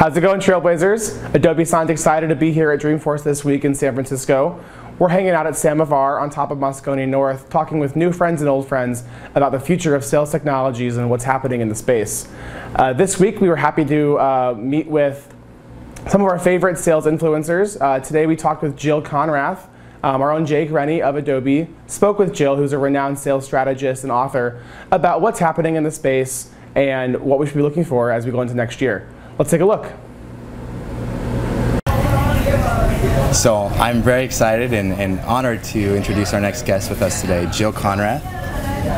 How's it going, Trailblazers? Adobe Sign's excited to be here at Dreamforce this week in San Francisco. We're hanging out at Samovar on top of Moscone North, talking with new friends and old friends about the future of sales technologies and what's happening in the space. This week we were happy to meet with some of our favorite sales influencers. Today we talked with Jill Konrath. Our own Jake Rennie of Adobe spoke with Jill, who's a renowned sales strategist and author, about what's happening in the space and what we should be looking for as we go into next year. Let's take a look. So I'm very excited and honored to introduce our next guest with us today, Jill Konrath.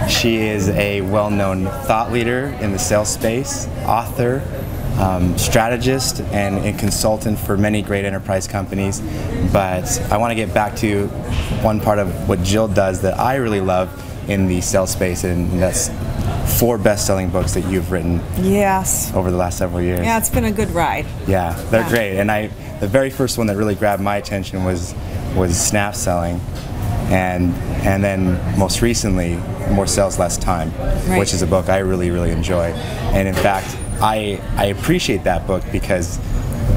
She is a well-known thought leader in the sales space, author, strategist, and consultant for many great enterprise companies. But I want to get back to one part of what Jill does that I really love in the sales space, and that's 4 best-selling books that you've written. Yes. Over the last several years. Yeah, it's been a good ride. Yeah, they're great. And the very first one that really grabbed my attention was Snap Selling, and then most recently, More Sales, Less Time, right, which is a book I really, really enjoy. And in fact, I appreciate that book because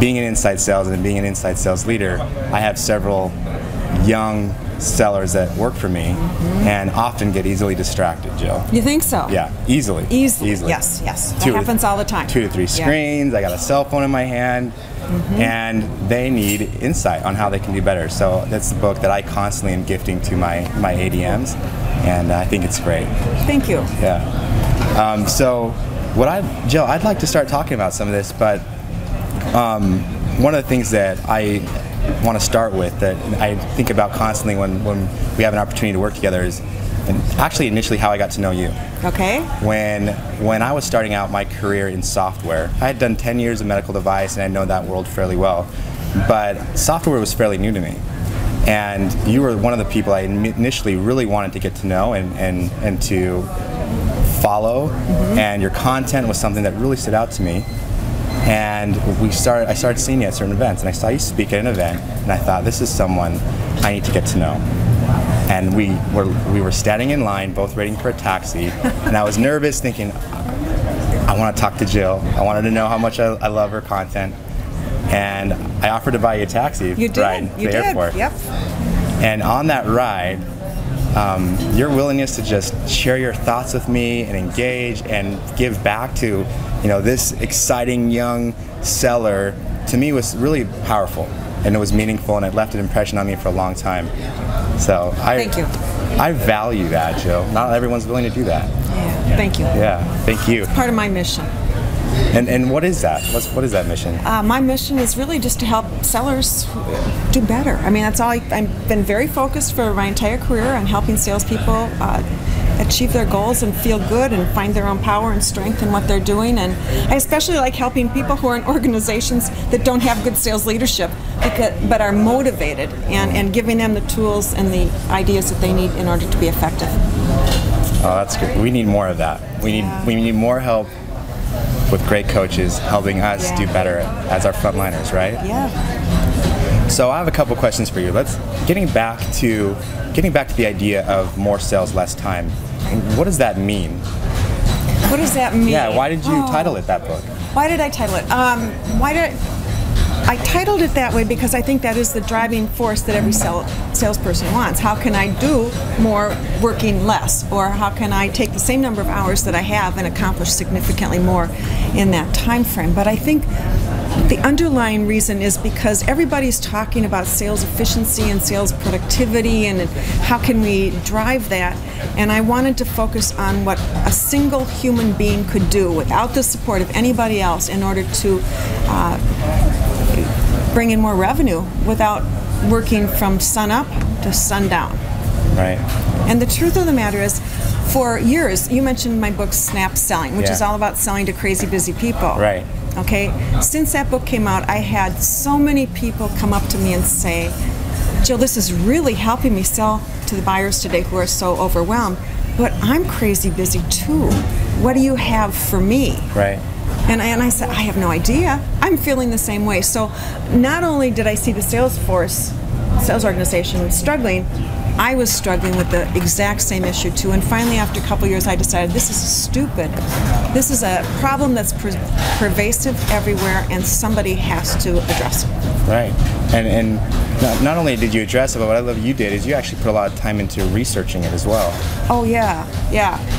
being in inside sales and being an inside sales leader, I have several young sellers that work for me and often get easily distracted, Jill. You think so? Yeah, easily. Easily. Yes, yes. That happens all the time. 2 to 3 screens, I got a cell phone in my hand, and they need insight on how they can do better. So that's the book that I constantly am gifting to my ADMs, and I think it's great. Thank you. Yeah. So Jill, I'd like to start talking about some of this, but one of the things that I want to start with, that I think about constantly when we have an opportunity to work together, is actually initially how I got to know you. Okay. When I was starting out my career in software, I had done 10 years of medical device and I know that world fairly well, but software was fairly new to me. And you were one of the people I initially really wanted to get to know and to follow, and your content was something that really stood out to me. And I started seeing you at certain events, and I saw you speak at an event, and I thought, this is someone I need to get to know. And we were standing in line, both waiting for a taxi, and I was nervous, thinking, I want to talk to Jill. I wanted to know how much I love her content, and I offered to buy you a taxi ride to the airport. Yep. And on that ride, your willingness to just share your thoughts with me and engage and give back to this exciting young seller, to me, was really powerful, and it was meaningful, and it left an impression on me for a long time. So thank you. I value that, Jill. Not everyone's willing to do that. Yeah, thank you. Yeah, thank you. It's part of my mission. And what is that? What is that mission? My mission is really just to help sellers do better. I mean, that's all. I've been very focused for my entire career on helping salespeople achieve their goals and feel good and find their own power and strength in what they're doing. And I especially like helping people who are in organizations that don't have good sales leadership, but are motivated, and giving them the tools and the ideas that they need in order to be effective. Oh, that's good. We need more of that. We need more help with great coaches helping us do better as our frontliners, right? Yeah. So I have a couple questions for you. Getting back to the idea of more sales, less time. What does that mean? What does that mean? Yeah. Why did you title it that book? Why did I title it? I titled it that way because I think that is the driving force that every salesperson wants. How can I do more working less? Or how can I take the same number of hours that I have and accomplish significantly more in that time frame? But I think the underlying reason is because everybody's talking about sales efficiency and sales productivity and how can we drive that. And I wanted to focus on what a single human being could do without the support of anybody else in order to bring in more revenue without working from sun up to sundown. Right. And the truth of the matter is, for years, you mentioned my book Snap Selling, which is all about selling to crazy busy people. Right. Okay. Since that book came out, I had so many people come up to me and say, Jill, this is really helping me sell to the buyers today who are so overwhelmed, but I'm crazy busy too. What do you have for me? Right. And I said, I have no idea. I'm feeling the same way. So not only did I see the sales organization struggling, I was struggling with the exact same issue too. And finally, after a couple years, I decided this is stupid. This is a problem that's pervasive everywhere, and somebody has to address it. Right. And not only did you address it, but what I love you did is you actually put a lot of time into researching it as well. Oh yeah.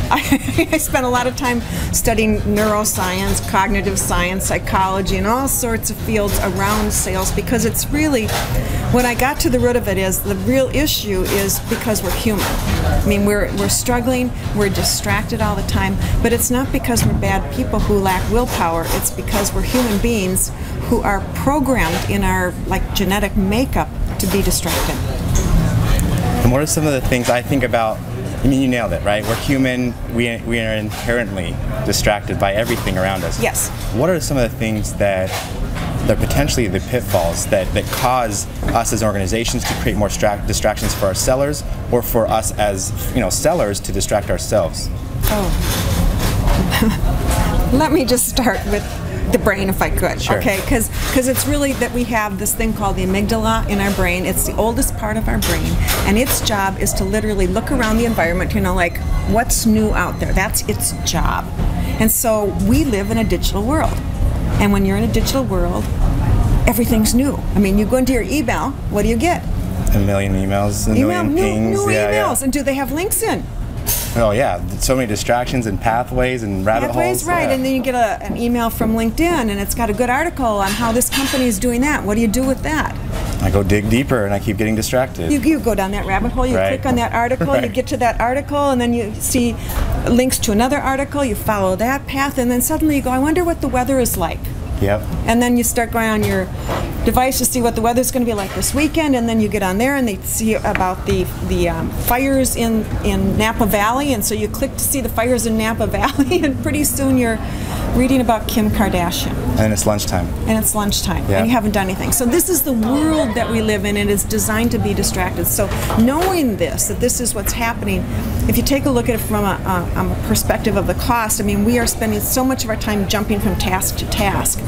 I spent a lot of time studying neuroscience, cognitive science, psychology, and all sorts of fields around sales, because it's really, when I got to the root of it, is the real issue is because we're human. I mean, we're struggling, we're distracted all the time, but it's not because we're bad people who lack willpower. It's because we're human beings who are programmed in our genetic makeup to be distracted. And what are some of the things I think about? I mean, you nailed it, right? We're human. We are inherently distracted by everything around us. Yes. What are some of the things that are potentially the pitfalls that cause us as organizations to create more distractions for our sellers, or for us as sellers to distract ourselves? Oh. Let me just start with the brain, if I could. Sure. Okay, because it's really that we have this thing called the amygdala in our brain. It's the oldest part of our brain, and its job is to literally look around the environment, like what's new out there. That's its job. And so we live in a digital world, and when you're in a digital world, everything's new. I mean, you go into your email, what do you get? A million emails, a million pings. New emails, and do they have links in? Oh yeah, so many distractions and pathways and rabbit holes. Right, yeah. And then you get an email from LinkedIn, and it's got a good article on how this company is doing that. What do you do with that? I go dig deeper, and I keep getting distracted. You go down that rabbit hole, you Right. click on that article, Right. You get to that article, and then you see links to another article, you follow that path, and then suddenly you go, I wonder what the weather is like. Yep. And then you start going on your device to see what the weather's going to be like this weekend, and then you get on there and they see about the fires in Napa Valley, and so you click to see the fires in Napa Valley, and pretty soon you're reading about Kim Kardashian. And it's lunchtime. And it's lunchtime, Yeah. and you haven't done anything. So this is the world that we live in, and it's designed to be distracted. So knowing that this is what's happening, if you take a look at it from a perspective of the cost, I mean, we are spending so much of our time jumping from task to task.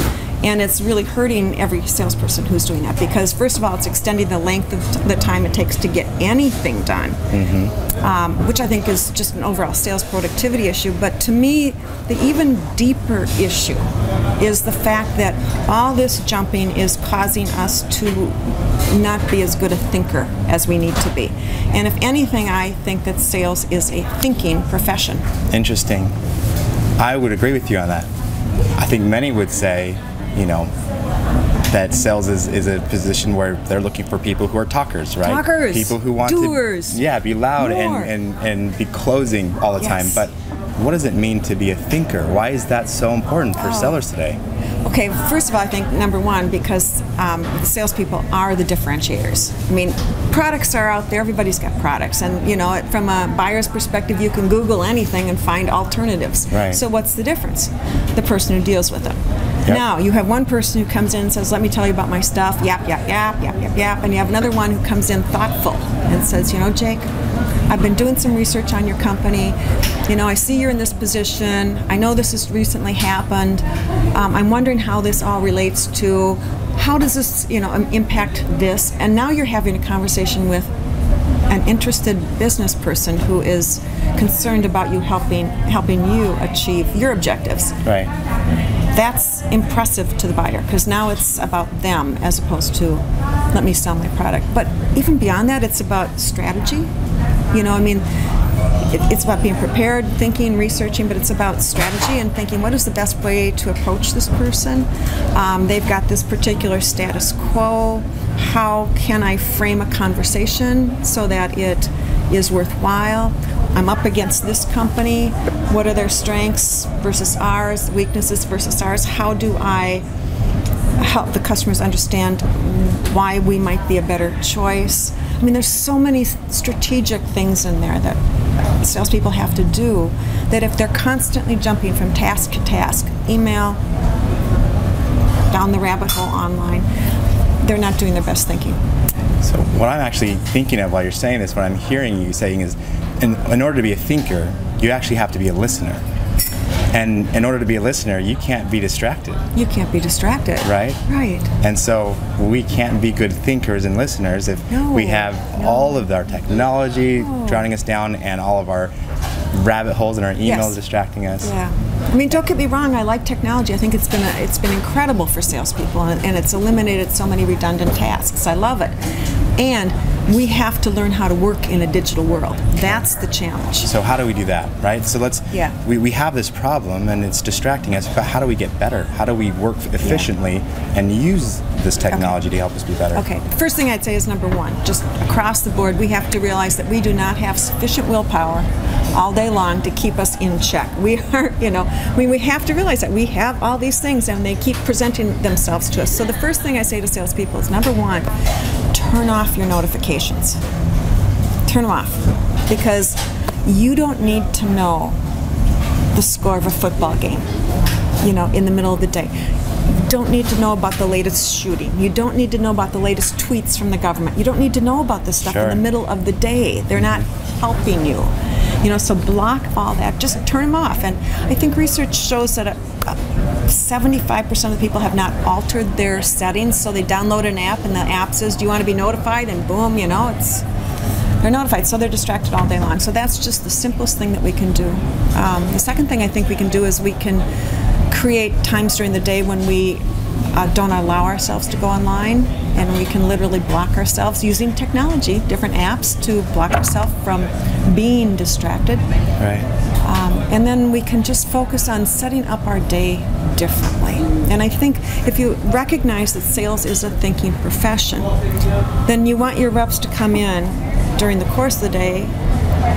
And it's really hurting every salesperson who's doing that, because first of all, it's extending the length of the time it takes to get anything done, which I think is just an overall sales productivity issue. But to me, the even deeper issue is the fact that all this jumping is causing us to not be as good a thinker as we need to be. And if anything, I think that sales is a thinking profession. Interesting. I would agree with you on that. I think many would say, that sales is a position where they're looking for people who are talkers, right? Talkers. People who want doers. to be loud More. and be closing all the time. Yes. But what does it mean to be a thinker? Why is that so important for sellers today? Okay, first of all, I think number one, because the salespeople are the differentiators. I mean, products are out there, everybody's got products, and from a buyer's perspective, you can Google anything and find alternatives. Right. So what's the difference? The person who deals with it. Yep. Now, you have one person who comes in and says, let me tell you about my stuff, yap, yap, yap, yap, yap, yap, and you have another one who comes in thoughtful and says, Jake, I've been doing some research on your company. I see you're in this position. I know this has recently happened. I'm wondering how this all relates to, how does this, impact this? And now you're having a conversation with an interested business person who is concerned about you helping you achieve your objectives. Right. That's impressive to the buyer, because now it's about them as opposed to, let me sell my product. But even beyond that, it's about strategy. It's about being prepared, thinking, researching, but it's about strategy and thinking, what is the best way to approach this person? They've got this particular status quo. How can I frame a conversation so that it is worthwhile? I'm up against this company. What are their strengths versus ours, weaknesses versus ours? How do I help the customers understand why we might be a better choice? I mean, there's so many strategic things in there that salespeople have to do, that if they're constantly jumping from task to task, email, down the rabbit hole online, they're not doing their best thinking. So what I'm actually thinking of while you're saying this, what I'm hearing you saying is, in order to be a thinker, you actually have to be a listener. And in order to be a listener, you can't be distracted. You can't be distracted. Right? Right. And so we can't be good thinkers and listeners if we have all of our technology drowning us down and all of our rabbit holes in our emails distracting us. Yeah. I mean, don't get me wrong, I like technology. I think it's been incredible for salespeople, and it's eliminated so many redundant tasks. I love it. And we have to learn how to work in a digital world. That's the challenge. So how do we do that, right? So we have this problem and it's distracting us, but how do we get better? How do we work efficiently and use this technology to help us be better? Okay, first thing I'd say is number one, just across the board, we have to realize that we do not have sufficient willpower all day long to keep us in check. We are, we have to realize that we have all these things and they keep presenting themselves to us. So the first thing I say to salespeople is, number one, turn off your notifications. Turn them off, because you don't need to know the score of a football game, in the middle of the day. You don't need to know about the latest shooting. You don't need to know about the latest tweets from the government. You don't need to know about this stuff in the middle of the day. They're not helping you. So block all that. Just turn them off. And I think research shows that 75% of the people have not altered their settings. So they download an app, and the app says, "Do you want to be notified?" And boom, they're notified. So they're distracted all day long. So that's just the simplest thing that we can do. The second thing I think we can do is we can create times during the day when we don't allow ourselves to go online, and we can literally block ourselves using technology, different apps, to block ourselves from being distracted. Right. And then we can just focus on setting up our day differently. And I think if you recognize that sales is a thinking profession, then you want your reps to come in during the course of the day,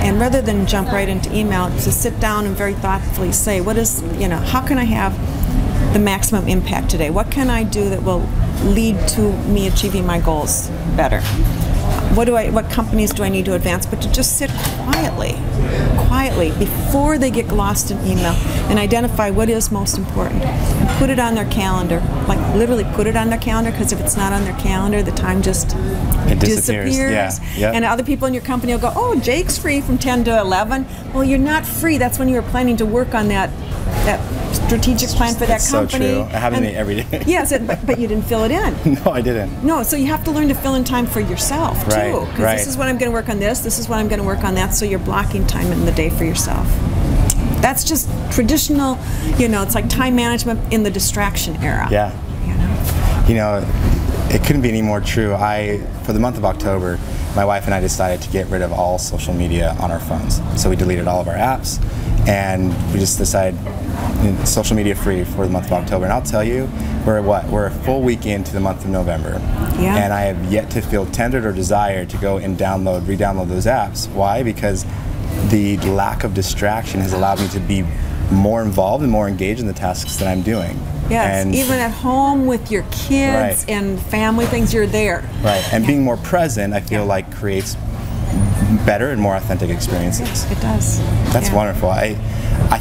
and rather than jump right into email, to sit down and very thoughtfully say, how can I have the maximum impact today? What can I do that will lead to me achieving my goals better? What companies do I need to advance? But to just sit quietly before they get lost in email and identify what is most important and put it on their calendar. Like literally put it on their calendar, because if it's not on their calendar, the time just disappears. Yeah. And other people in your company will go, "Oh, Jake's free from 10 to 11. Well, you're not free. That's when you were planning to work on that strategic plan for that company. So true. It happens to me every day. Yes, but you didn't fill it in. No, I didn't. No, so you have to learn to fill in time for yourself too. Because this is when I'm going to work on this is when I'm going to work on that, so you're blocking time in the day for yourself. That's just traditional, it's like time management in the distraction era. Yeah. It couldn't be any more true. For the month of October, my wife and I decided to get rid of all social media on our phones. So we deleted all of our apps, and we just decided social media free for the month of October. And I'll tell you, we're a full week into the month of November, and I have yet to feel tempted or desire to go and re-download those apps. Why? Because the lack of distraction has allowed me to be more involved and more engaged in the tasks that I'm doing. Yes, and even at home with your kids and family things, you're there. Right, and being more present, I feel like creates better and more authentic experiences. Yes, it does. That's wonderful. I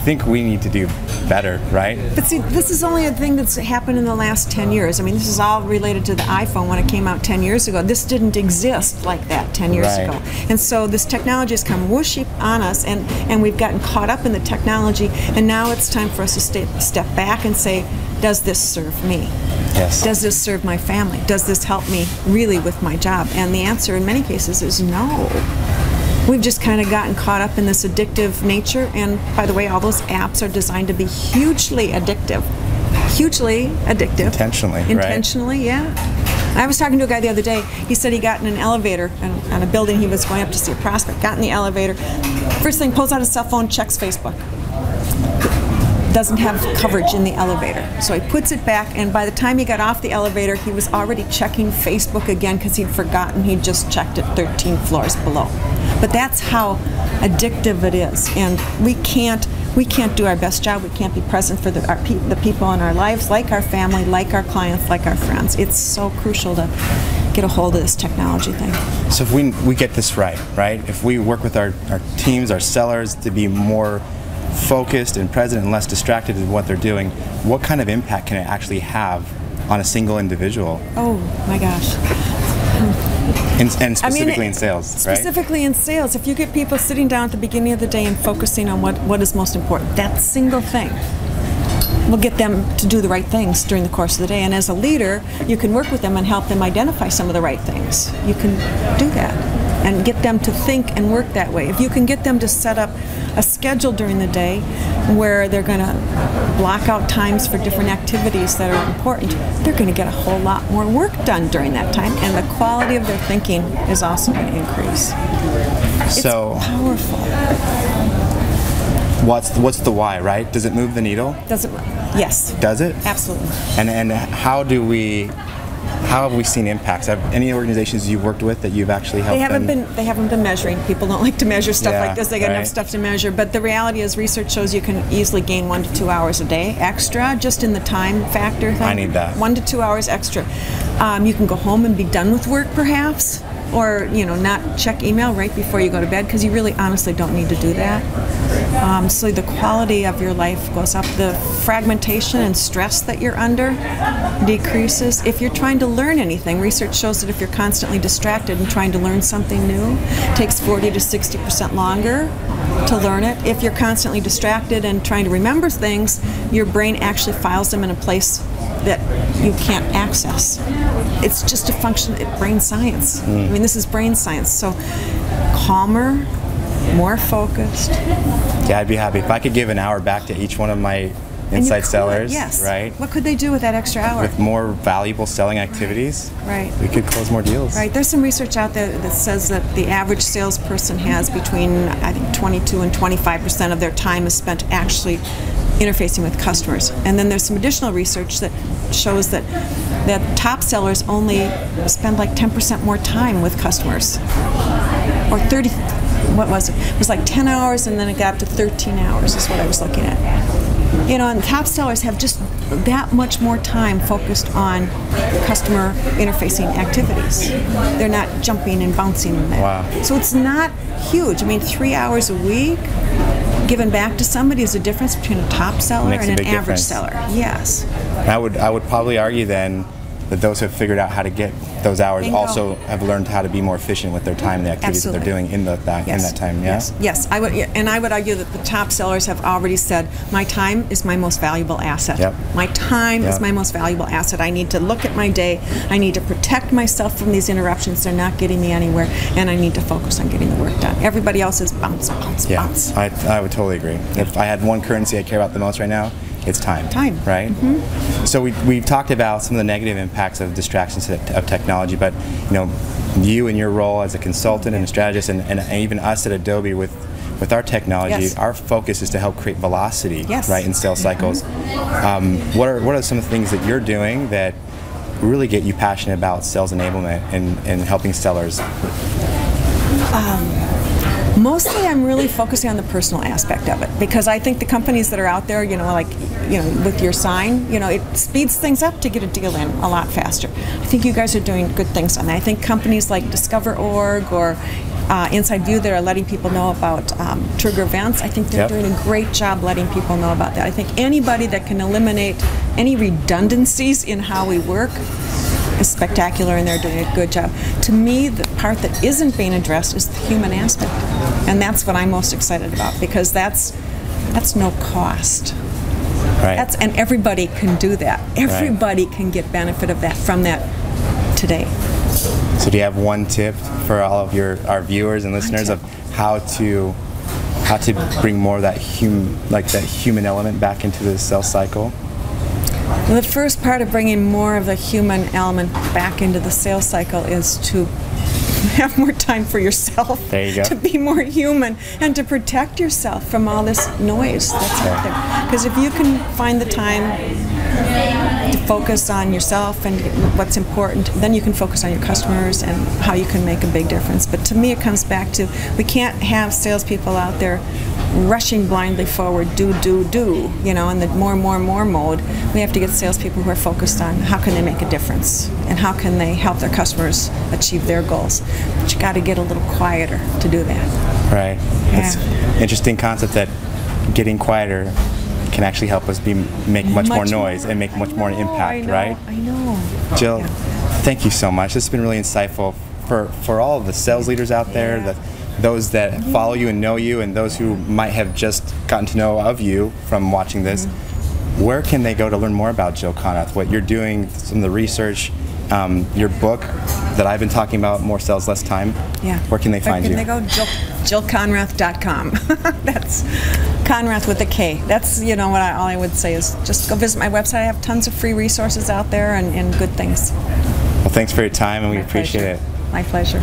think we need to do better, right? But see, this is only a thing that's happened in the last 10 years. I mean, this is all related to the iPhone when it came out 10 years ago. This didn't exist like that 10 years ago. And so this technology has come whooshing on us, and we've gotten caught up in the technology, and now it's time for us to step back and say, does this serve me? Yes. Does this serve my family? Does this help me really with my job? And the answer in many cases is no. We've just kind of gotten caught up in this addictive nature, and by the way, all those apps are designed to be hugely addictive. Hugely addictive. Intentionally, yeah. I was talking to a guy the other day. He said he got in an elevator on a building he was going up to see a prospect. Got in the elevator. First thing, pulls out his cell phone, checks Facebook. Doesn't have coverage in the elevator. So he puts it back, and by the time he got off the elevator, he was already checking Facebook again because he'd forgotten he'd just checked it 13 floors below. But that's how addictive it is, and we can't do our best job. We can't be present for the people in our lives, like our family, like our clients, like our friends. It's so crucial to get a hold of this technology thing. So if we get this right? If we work with our teams, our sellers, to be more focused and present and less distracted in what they're doing, what kind of impact can it actually have on a single individual? Oh my gosh. And specifically in sales, right? Specifically in sales, if you get people sitting down at the beginning of the day and focusing on what is most important, that single thing will get them to do the right things during the course of the day. And as a leader, you can work with them and help them identify some of the right things. You can do that and get them to think and work that way. If you can get them to set up a schedule during the day where they're going to block out times for different activities that are important, they're going to get a whole lot more work done during that time, and the quality of their thinking is also going to increase. So it's powerful. What's the why, right? Does it move the needle? Does it? Yes. Does it? Absolutely. And how have we seen impacts? Have any organizations you've worked with that you've actually helped They haven't been measuring. People don't like to measure stuff Yeah, like this. They got enough stuff to measure. But the reality is, research shows you can easily gain 1 to 2 hours a day extra, just in the time factor thing. I need that. 1 to 2 hours extra. You can go home and be done with work, perhaps, or not check email right before you go to bed, because you really honestly don't need to do that. So the quality of your life goes up. The fragmentation and stress that you're under decreases. If you're trying to learn anything, research shows that if you're constantly distracted and trying to learn something new, it takes 40 to 60% longer to learn it. If you're constantly distracted and trying to remember things, your brain actually files them in a place that you can't access. It's just a function of brain science. I mean, this is brain science. So calmer, more focused. Yeah, I'd be happy if I could give an hour back to each one of my inside sellers. Yes. Right. What could they do with that extra hour? With more valuable selling activities. Right. We could close more deals. Right. There's some research out there that says that the average salesperson has between, I think, 22 and 25% of their time is spent actually interfacing with customers. And then there's some additional research that shows that top sellers only spend like 10% more time with customers, or 30. What was it? It was like 10 hours, and then it got up to 13 hours is what I was looking at. And top sellers have just that much more time focused on customer interfacing activities. They're not jumping and bouncing in there. Wow. So it's not huge. I mean, 3 hours a week given back to somebody is the difference between a top seller and an average seller. Yes. I would probably argue then that those who have figured out how to get those hours also have learned how to be more efficient with their time and the activities that they're doing in that time. Yeah? Yes. I would argue that the top sellers have already said, my time is my most valuable asset. Yep. My time is my most valuable asset. I need to look at my day. I need to protect myself from these interruptions. They're not getting me anywhere, and I need to focus on getting the work done. Everybody else is bounce, bounce, bounce. I would totally agree. If I had one currency I care about the most right now, it's time. Time. Right? Mm-hmm. So we've talked about some of the negative impacts of distractions of technology, but you in your role as a consultant and a strategist, and even us at Adobe with our technology, our focus is to help create velocity, right, in sales cycles. What are some of the things that you're doing that really get you passionate about sales enablement and helping sellers? Mostly I'm really focusing on the personal aspect of it, because I think the companies that are out there, with your sign, it speeds things up to get a deal in a lot faster. I think you guys are doing good things on that. I think companies like Discover.org or Inside View that are letting people know about trigger events, I think they're doing a great job letting people know about that. I think anybody that can eliminate any redundancies in how we work is spectacular, and they're doing a good job. To me, the part that isn't being addressed is the human aspect, and that's what I'm most excited about, because that's no cost. Right. And everybody can do that. Everybody can get benefit of that from that today. So do you have one tip for all of our viewers and listeners of how to bring more of that human element back into the sales cycle? The first part of bringing more of the human element back into the sales cycle is to have more time for yourself. There you go. To be more human and to protect yourself from all this noise that's out there. Because if you can find the time to focus on yourself and what's important, then you can focus on your customers and how you can make a big difference. But to me, it comes back to, we can't have salespeople out there rushing blindly forward, in the more mode. We have to get salespeople who are focused on how can they make a difference and how can they help their customers achieve their goals. But you got to get a little quieter to do that. Right. It's an interesting concept that getting quieter can actually help us make much more noise and make much more impact, right? I know. Jill, thank you so much. This has been really insightful for all of the sales leaders out there, those that follow you and know you, and those who might have just gotten to know of you from watching this, where can they go to learn more about Jill Konrath, what you're doing, some of the research, your book that I've been talking about, More Sales, Less Time? Yeah. Where can they find you? They go JillKonrath.com. That's Konrath with a K. That's, you know, all I would say is just go visit my website. I have tons of free resources out there and good things. Well, thanks for your time, and we appreciate it. My pleasure.